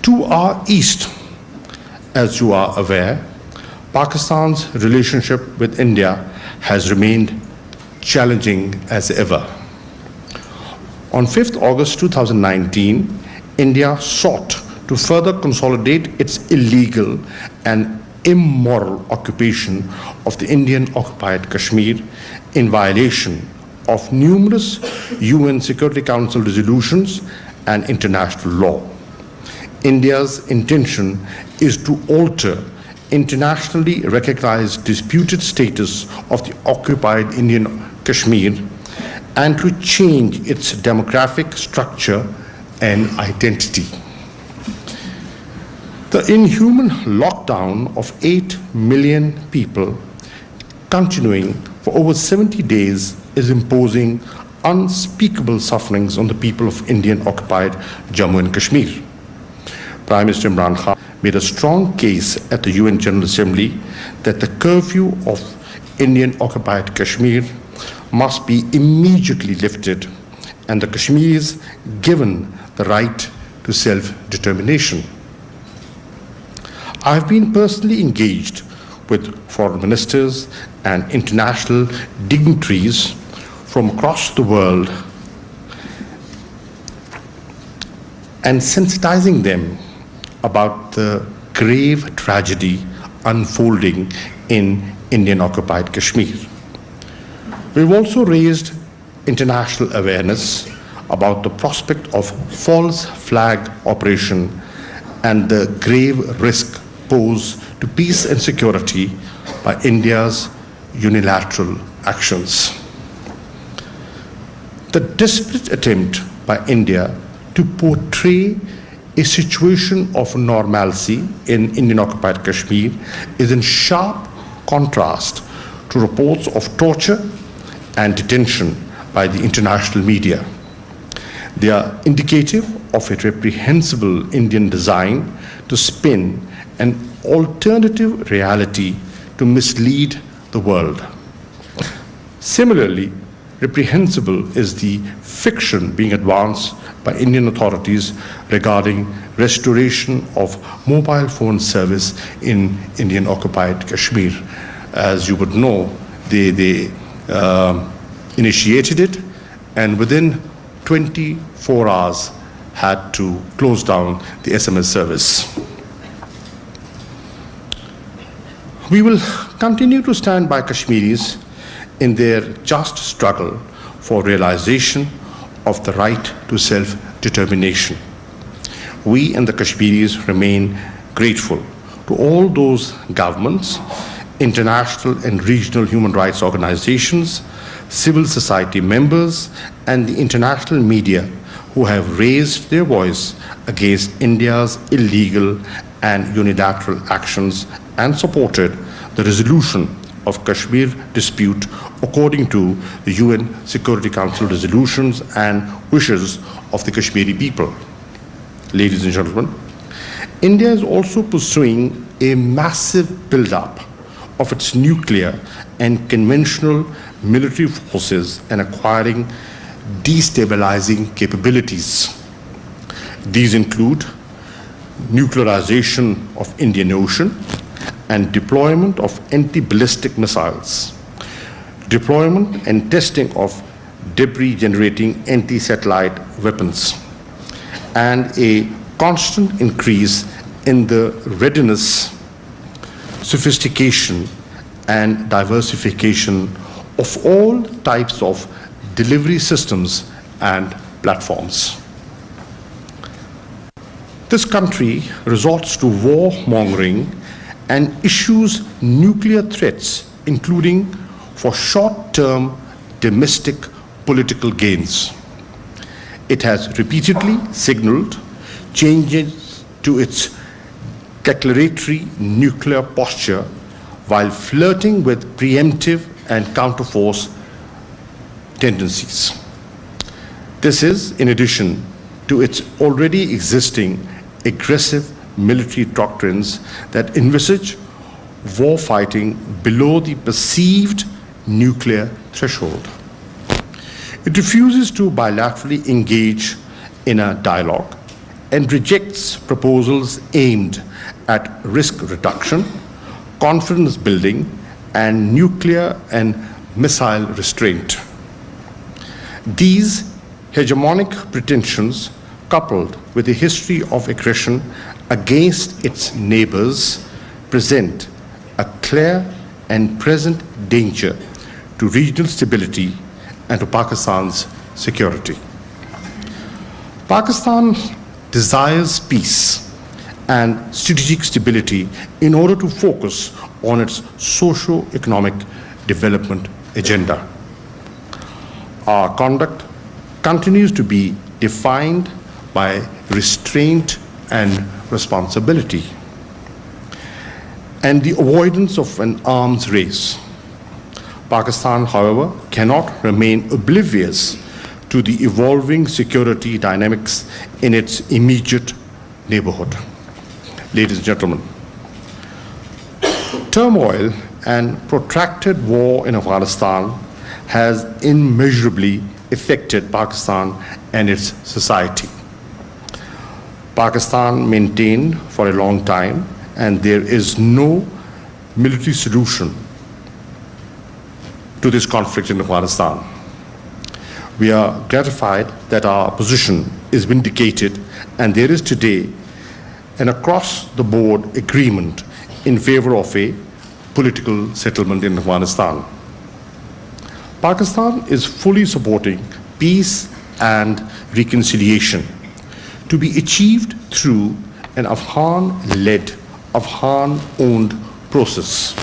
To our east, as you are aware, Pakistan's relationship with India has remained challenging as ever. On 5th August 2019, India sought to further consolidate its illegal and immoral occupation of the Indian-occupied Kashmir in violation of numerous UN Security Council resolutions and international law. India's intention is to alter internationally recognized disputed status of the occupied Indian Kashmir and to change its demographic structure and identity. The inhuman lockdown of 8 million people continuing for over 70 days is imposing unspeakable sufferings on the people of Indian-occupied Jammu and Kashmir. Prime Minister Imran Khan made a strong case at the UN General Assembly that the curfew of Indian-occupied Kashmir must be immediately lifted and the Kashmiris given the right to self-determination. I have been personally engaged with foreign ministers and international dignitaries from across the world and sensitizing them about the grave tragedy unfolding in Indian-occupied Kashmir. We've also raised international awareness about the prospect of false flag operation and the grave risk posed to peace and security by India's unilateral actions. The desperate attempt by India to portray a situation of normalcy in Indian-occupied Kashmir is in sharp contrast to reports of torture and detention by the international media. They are indicative of a reprehensible Indian design to spin an alternative reality to mislead the world. Similarly, reprehensible is the fiction being advanced by Indian authorities regarding restoration of mobile phone service in Indian-occupied Kashmir. As you would know, they initiated it and within 24 hours had to close down the SMS service. We will continue to stand by Kashmiris in their just struggle for realization of the right to self-determination. We and the Kashmiris remain grateful to all those governments, international and regional human rights organizations, civil society members, and the international media who have raised their voice against India's illegal and unilateral actions and supported the resolution of Kashmir dispute according to the UN Security Council resolutions and wishes of the Kashmiri people. Ladies and gentlemen, India is also pursuing a massive build-up of its nuclear and conventional military forces and acquiring destabilizing capabilities. These include nuclearization of Indian Ocean and deployment of anti-ballistic missiles, deployment and testing of debris-generating anti-satellite weapons, and a constant increase in the readiness, sophistication, and diversification of all types of delivery systems and platforms. This country resorts to warmongering and issues nuclear threats, including for short-term domestic political gains. It has repeatedly signaled changes to its declaratory nuclear posture while flirting with preemptive and counterforce tendencies. This is in addition to its already existing aggressive military doctrines that envisage war fighting below the perceived nuclear threshold. It refuses to bilaterally engage in a dialogue and rejects proposals aimed at risk reduction, confidence building, and nuclear and missile restraint. These hegemonic pretensions, coupled with a history of aggression against its neighbors, present a clear and present danger to regional stability and to Pakistan's security. Pakistan desires peace and strategic stability in order to focus on its socio-economic development agenda. Our conduct continues to be defined by restraint and responsibility, and the avoidance of an arms race. Pakistan, however, cannot remain oblivious to the evolving security dynamics in its immediate neighborhood. Ladies and gentlemen, turmoil and protracted war in Afghanistan has immeasurably affected Pakistan and its society. Pakistan maintained for a long time, and there is no military solution to this conflict in Afghanistan. We are gratified that our position is vindicated, and there is today an across-the-board agreement in favor of a political settlement in Afghanistan. Pakistan is fully supporting peace and reconciliation to be achieved through an Afghan-led, Afghan-owned process.